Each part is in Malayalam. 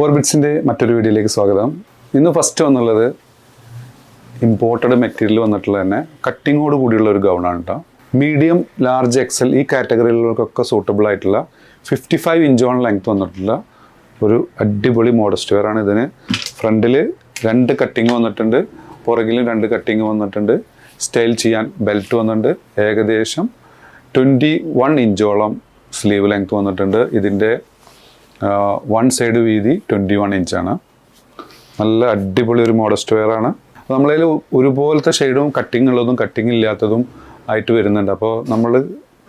ഓർബിറ്റ്സിൻ്റെ മറ്റൊരു വീഡിയോയിലേക്ക് സ്വാഗതം. ഇന്ന് ഫസ്റ്റ് വന്നുള്ളത് ഇമ്പോർട്ടഡ് മെറ്റീരിയൽ വന്നിട്ടുള്ള തന്നെ കട്ടിങ്ങോട് കൂടിയുള്ള ഒരു ഗൗണാണ് കേട്ടോ. മീഡിയം, ലാർജ്, എക്സൽ ഈ കാറ്റഗറികൾക്കൊക്കെ സൂട്ടബിൾ ആയിട്ടുള്ള 55 ഇഞ്ചോളം ലെങ്ത് വന്നിട്ടുള്ള ഒരു അടിപൊളി മോഡസ്റ്റ് വെയർ ആണ്. ഇതിന് ഫ്രണ്ടിൽ 2 കട്ടിങ് വന്നിട്ടുണ്ട്, പുറകിലും 2 കട്ടിങ് വന്നിട്ടുണ്ട്. സ്റ്റൈൽ ചെയ്യാൻ ബെൽറ്റ് വന്നിട്ടുണ്ട്. ഏകദേശം 21 ഇഞ്ചോളം സ്ലീവ് ലെങ്ത് വന്നിട്ടുണ്ട്. ഇതിൻ്റെ വൺ സൈഡ് വീതി 21 ഇഞ്ചാണ്. നല്ല അടിപൊളി ഒരു മോഡസ്റ്റ് വെയർ ആണ്. നമ്മളതിൽ ഒരുപോലത്തെ ഷെയ്ഡും കട്ടിങ് ഉള്ളതും കട്ടിങ് ഇല്ലാത്തതും ആയിട്ട് വരുന്നുണ്ട്. അപ്പോൾ നമ്മൾ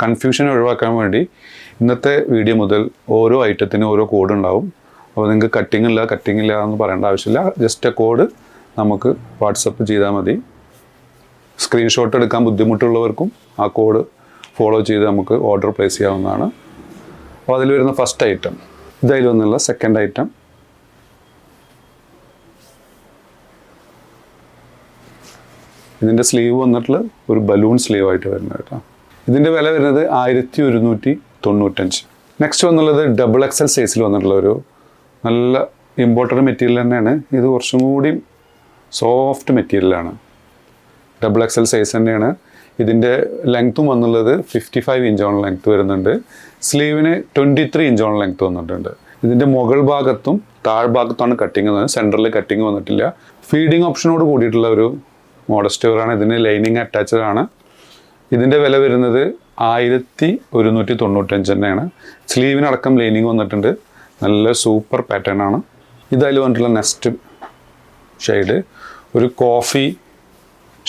കൺഫ്യൂഷൻ ഒഴിവാക്കാൻ വേണ്ടി ഇന്നത്തെ വീഡിയോ മുതൽ ഓരോ ഐറ്റത്തിനും ഓരോ കോഡ് ഉണ്ടാവും. അപ്പോൾ നിങ്ങൾക്ക് കട്ടിങ് ഇല്ല എന്ന് പറയേണ്ട ആവശ്യമില്ല. ജസ്റ്റ് കോഡ് നമുക്ക് വാട്സപ്പ് ചെയ്താൽ മതി. സ്ക്രീൻഷോട്ട് എടുക്കാൻ ബുദ്ധിമുട്ടുള്ളവർക്കും ആ കോഡ് ഫോളോ ചെയ്ത് നമുക്ക് ഓർഡർ പ്ലേസ് ചെയ്യാവുന്നതാണ്. അപ്പോൾ അതിൽ വരുന്ന ഫസ്റ്റ് ഐറ്റം ഇതായി വന്നുള്ള സെക്കൻഡ് ഐറ്റം. ഇതിൻ്റെ സ്ലീവ് വന്നിട്ടുള്ള ഒരു ബലൂൺ സ്ലീവ് ആയിട്ട് വരുന്നത് കേട്ടോ. ഇതിൻ്റെ വില വരുന്നത് 1195. നെക്സ്റ്റ് വന്നുള്ളത് ഡബിൾ എക്സൽ സൈസിൽ വന്നിട്ടുള്ള ഒരു നല്ല ഇമ്പോർട്ടൻ്റ് മെറ്റീരിയൽ തന്നെയാണ്. ഇത് കുറച്ചും കൂടി സോഫ്റ്റ് മെറ്റീരിയലാണ്. ഡബിൾ എക്സൽ സൈസ് തന്നെയാണ്. ഇതിൻ്റെ ലെങ്ത്തും വന്നുള്ളത് 55 ഇഞ്ചോളം ലെങ്ത്ത് വരുന്നുണ്ട്. സ്ലീവിന് 23 ഇഞ്ചോളം ലെങ്ത്ത് വന്നിട്ടുണ്ട്. ഇതിൻ്റെ മുകൾ ഭാഗത്തും താഴ്ഭാഗത്താണ് കട്ടിങ് വന്നത്. സെൻറ്ററിൽ കട്ടിങ് വന്നിട്ടില്ല. ഫീഡിങ് ഓപ്ഷനോട് കൂടിയിട്ടുള്ള ഒരു മോഡസ്റ്റ് വെയറാണ്. ഇതിന് ലൈനിങ് അറ്റാച്ച്ഡ് ആണ്. ഇതിൻ്റെ വില വരുന്നത് 1195 തന്നെയാണ്. സ്ലീവിനടക്കം ലൈനിങ് വന്നിട്ടുണ്ട്. നല്ല സൂപ്പർ പാറ്റേൺ ആണ്. ഇതായാലും വന്നിട്ടുള്ള നെക്സ്റ്റ് ഷെയ്ഡ് ഒരു കോഫി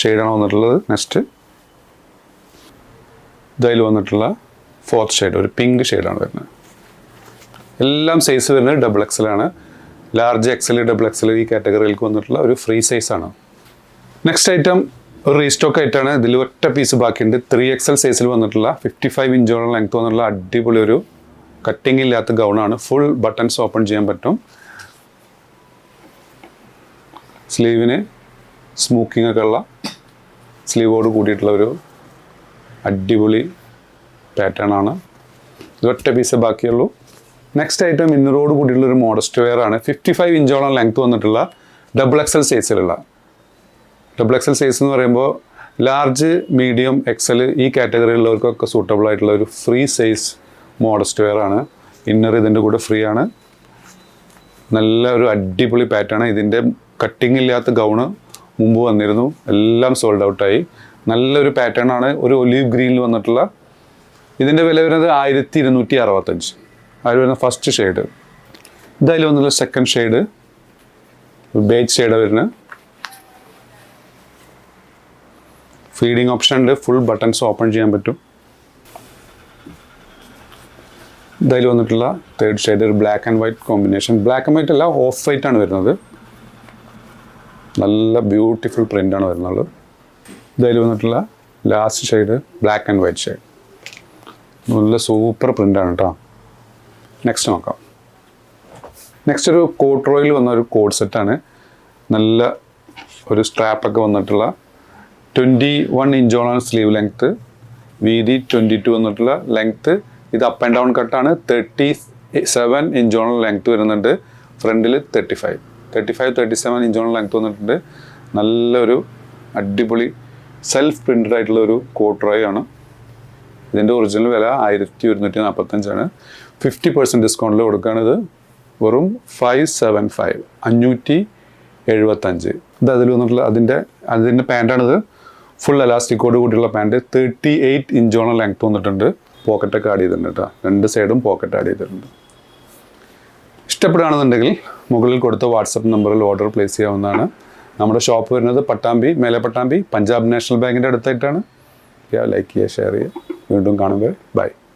ഷെയ്ഡാണ് വന്നിട്ടുള്ളത്. നെക്സ്റ്റ് ഇതായാലും വന്നിട്ടുള്ള ഫോർത്ത് ഷെയ്ഡ് ഒരു പിങ്ക് ഷെയ്ഡാണ് വരുന്നത്. എല്ലാം സൈസ് വരുന്നത് ഡബിൾ എക്സലാണ്. ലാർജ് എക്സൽ, ഡബിൾ എക്സൽ ഈ കാറ്റഗറിയിലേക്ക് വന്നിട്ടുള്ള ഒരു ഫ്രീ സൈസാണ്. നെക്സ്റ്റ് ഐറ്റം ഒരു റീസ്റ്റോക്ക് ആയിട്ടാണ്. ഇതിൽ ഒറ്റ പീസ് ബാക്കിയുണ്ട്. 3XL സൈസിൽ വന്നിട്ടുള്ള 55 ഇഞ്ചോളം ലെങ്ത് വന്നിട്ടുള്ള അടിപൊളി ഒരു കട്ടിങ് ഇല്ലാത്ത ഗൗണാണ്. ഫുൾ ബട്ടൺസ് ഓപ്പൺ ചെയ്യാൻ പറ്റും. സ്ലീവിന് സ്മൂക്കിംഗ് ഒക്കെ ഉള്ള സ്ലീവോട് കൂടിയിട്ടുള്ള ഒരു അടിപൊളി പാറ്റേൺ ആണ്. ഇതൊറ്റ പീസ് ബാക്കിയുള്ളൂ. നെക്സ്റ്റ് ഐറ്റം ഇന്നറോട് കൂടിയിട്ടുള്ളൊരു മോഡസ്റ്റ് വെയർ ആണ്. 55 ഇഞ്ചോളം ലെങ്ത് വന്നിട്ടുള്ള ഡബിൾ എക്സൽ സൈസിലുള്ള. ഡബിൾ എക്സൽ സൈസ് എന്ന് പറയുമ്പോൾ ലാർജ്, മീഡിയം, എക്സൽ ഈ കാറ്റഗറിയിലുള്ളവർക്കൊക്കെ സൂട്ടബിൾ ആയിട്ടുള്ള ഒരു ഫ്രീ സൈസ് മോഡസ്റ്റ് വെയർ ആണ്. ഇന്നർ ഇതിൻ്റെ കൂടെ ഫ്രീ ആണ്. നല്ല ഒരു അടിപൊളി പാറ്റേൺ. ഇതിൻ്റെ കട്ടിങ് ഇല്ലാത്ത ഗൗണ് മുമ്പ് വന്നിരുന്നു. എല്ലാം സോൾഡ് ഔട്ടായി. നല്ലൊരു പാറ്റേൺ ആണ്. ഒരു ഒലീവ് ഗ്രീനിൽ വന്നിട്ടുള്ള. ഇതിൻ്റെ വില വരുന്നത് 1265. അതിൽ വരുന്ന ഫസ്റ്റ് ഷെയ്ഡ്. ഇതായാലും വന്നിട്ടുള്ള സെക്കൻഡ് ഷെയ്ഡ് ബേജ് ഷെയ്ഡ് വരുന്നത്. ഫീഡിങ് ഓപ്ഷൻ ഉണ്ട്. ഫുൾ ബട്ടൺസ് ഓപ്പൺ ചെയ്യാൻ പറ്റും. ഇതായാലും വന്നിട്ടുള്ള തേർഡ് ഷെയ്ഡ് ഒരു black and white combination. Black and white അല്ല, ഓഫ് വൈറ്റ് ആണ് വരുന്നത്. നല്ല ബ്യൂട്ടിഫുൾ പ്രിൻ്റാണ് വരുന്നത്. ഇതായാലും വന്നിട്ടുള്ള last shade black and white shade. നല്ല സൂപ്പർ പ്രിൻ്റാണ് കേട്ടോ. നെക്സ്റ്റ് നോക്കാം. നെക്സ്റ്റ് ഒരു കോട്ട് റോയിൽ വന്ന ഒരു കോഡ് സെറ്റാണ്. നല്ല ഒരു സ്ട്രാപ്പൊക്കെ വന്നിട്ടുള്ള 21 ഇഞ്ചോളം സ്ലീവ് ലെങ്ത്ത്, വീതി 22 വന്നിട്ടുള്ള ലെങ്ത്ത്. ഇത് അപ്പ് ആൻഡ് ഡൗൺ കട്ടാണ്. 37 ഇഞ്ചോളം ലെങ്ത്ത് വരുന്നുണ്ട്. ഫ്രണ്ടിൽ 37 ഇഞ്ചോളം ലെങ്ത്ത് വന്നിട്ടുണ്ട്. നല്ലൊരു അടിപൊളി സെൽഫ് പ്രിൻറ്റഡ് ആയിട്ടുള്ള ഒരു കോട്ട് റോയ് ആണ്. ഇതിൻ്റെ ഒറിജിനൽ വില 1145 ആണ്. 50% ഡിസ്കൗണ്ടിൽ കൊടുക്കുകയാണിത്. വെറും 575. ഇത് അതിൽ വന്നിട്ടുള്ള അതിൻ്റെ പാൻറ്റാണിത്. ഫുൾ എലാസ്റ്റിക്കോട് കൂടിയുള്ള പാൻറ്റ്. 38 ഇഞ്ചോളം ലെങ്ത്ത് വന്നിട്ടുണ്ട്. പോക്കറ്റൊക്കെ ആഡ് ചെയ്തിട്ടുണ്ട് കേട്ടോ. 2 സൈഡും പോക്കറ്റ് ആഡ് ചെയ്തിട്ടുണ്ട്. ഇഷ്ടപ്പെടുകയാണെന്നുണ്ടെങ്കിൽ മുകളിൽ കൊടുത്ത വാട്സപ്പ് നമ്പറിൽ ഓർഡർ പ്ലേസ് ചെയ്യാവുന്നതാണ്. നമ്മുടെ ഷോപ്പ് വരുന്നത് പട്ടാമ്പി, മേലെ പട്ടാമ്പി, പഞ്ചാബ് നാഷണൽ ബാങ്കിൻ്റെ അടുത്തായിട്ടാണ്. ലൈക്ക് ചെയ്യുക, ഷെയർ ചെയ്യുക. വീണ്ടും കാണുമ്പോൾ ബൈ.